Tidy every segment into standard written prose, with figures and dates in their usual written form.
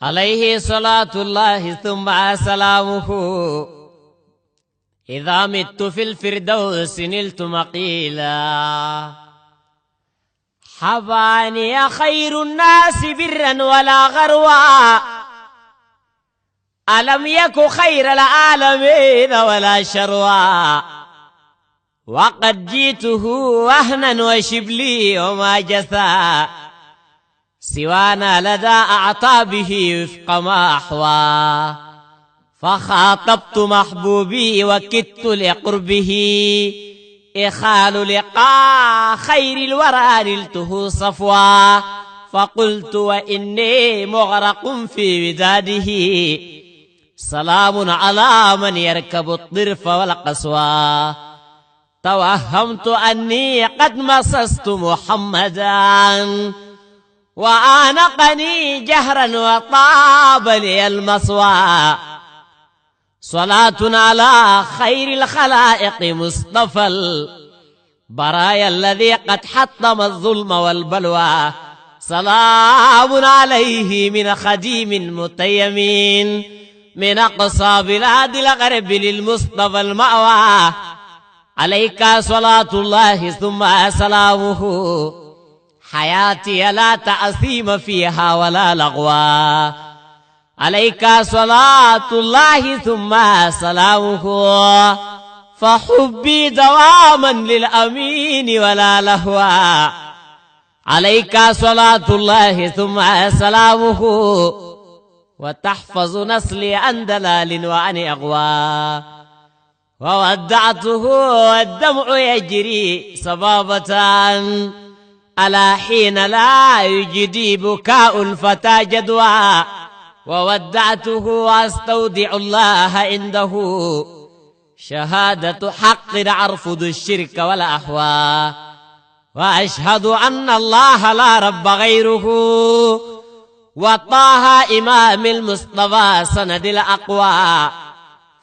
عليه صلاة الله ثم سلامه إذا مت في الفردوس نلت مقيلا حباني خير الناس برا ولا غروا ألم يك خير العالمين ولا شروا وقد جيته وهنا وشبلي وما جثى سوانا لدى أعطابه وفق ما أحوى فخاطبت محبوبي وكدت لقربه إخال لقاء خير الورى نلته صفوا فقلت وإني مغرق في وداده سلام على من يركب الطرف والقسوى توهمت أني قد مسست محمدا وآنقني جهرا وطاب لي المصوى صلاة على خير الخلائق مصطفى البرايا الذي قد حطم الظلم والبلوى سلام عليه من خديم متيم من أقصى بلاد الغرب للمصطفى المأوى عليك صلاة الله ثم سلامه حياتي لا تأثيم فيها ولا لغوا عليك صلاة الله ثم سلامه فحبي دواما للأمين ولا لهوا عليك صلاة الله ثم سلامه وتحفظ نسلي عن دلال وعن أغوى وودعته والدمع يجري صبابة على حين لا يجدي بكاء الفتى جدوى وودعته واستودع الله عنده شهادة حق أرفض الشرك والأهواء وأشهد أن الله لا رب غيره وطه إمام المصطفى سند الأقوى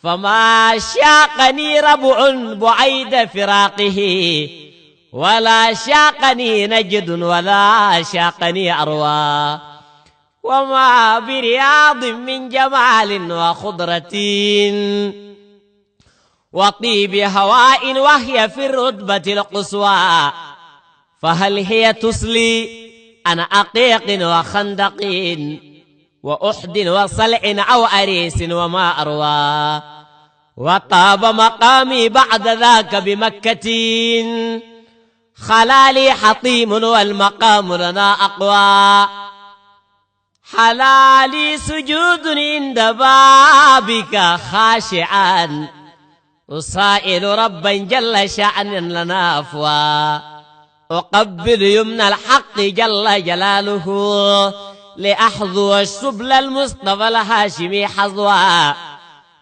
فما شاقني ربع بعيد فراقه ولا شاقني نجد ولا شاقني أروى وما برياض من جمال وخضرة وطيب هواء وهي في الرتبة القصوى فهل هي تسلي أنا أقيق وخندق وأحد وصلع أو أريس وما أروى وطاب مقامي بعد ذاك بمكة خلالي حطيم والمقام لنا أقوى حلالي سجود عند بابك خاشعا أسائل ربا جل شأن لنا أفوى أقبل يمنى الحق جل جلاله لأحظو السبل المصطفى الهاشمي حظوا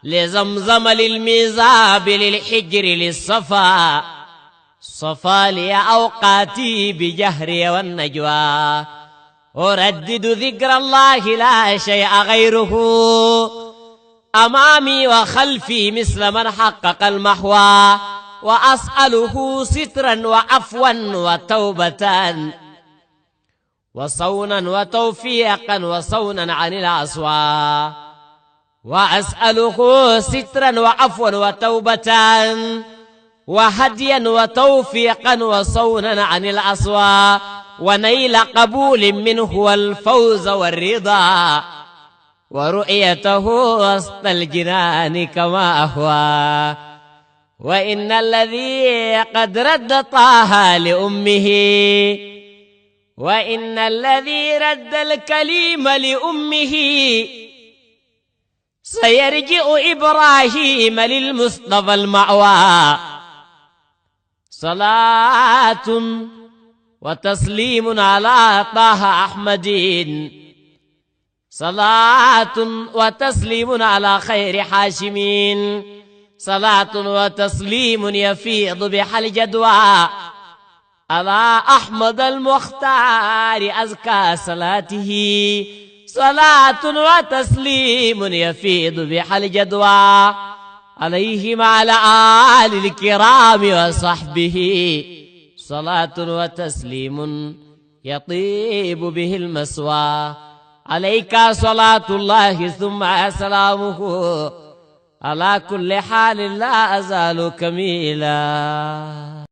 لزمزم للميزاب للحجر للصفا صفا لي أوقاتي بجهري والنجوى أردد ذكر الله لا شيء غيره أمامي وخلفي مثل من حقق المحوى وأسأله سترا وعفوا وتوبة وصونا وتوفيقا وصونا عن الأسوى وأسأله سترا وعفوا وتوبة وهديا وتوفيقا وصونا عن الأسوى ونيل قبول منه والفوز والرضا ورؤيته وسط الجنان كما أهوى وإن الذي قد رد طه لأمه وإن الذي رد الكليم لأمه سيرجع إبراهيم للمصطفى المأوى صلاة وتسليم على طه أحمد صلاة وتسليم على خير حاشمين صلاة وتسليم يفيض بها الجدوى على أحمد المختار أزكى صلاته صلاة وتسليم يفيض بها الجدوى عليهم على آل الكرام وصحبه صلاة وتسليم يطيب به المسوى عليك صلاة الله ثم سلامه على كل حال لا أزال كميلا.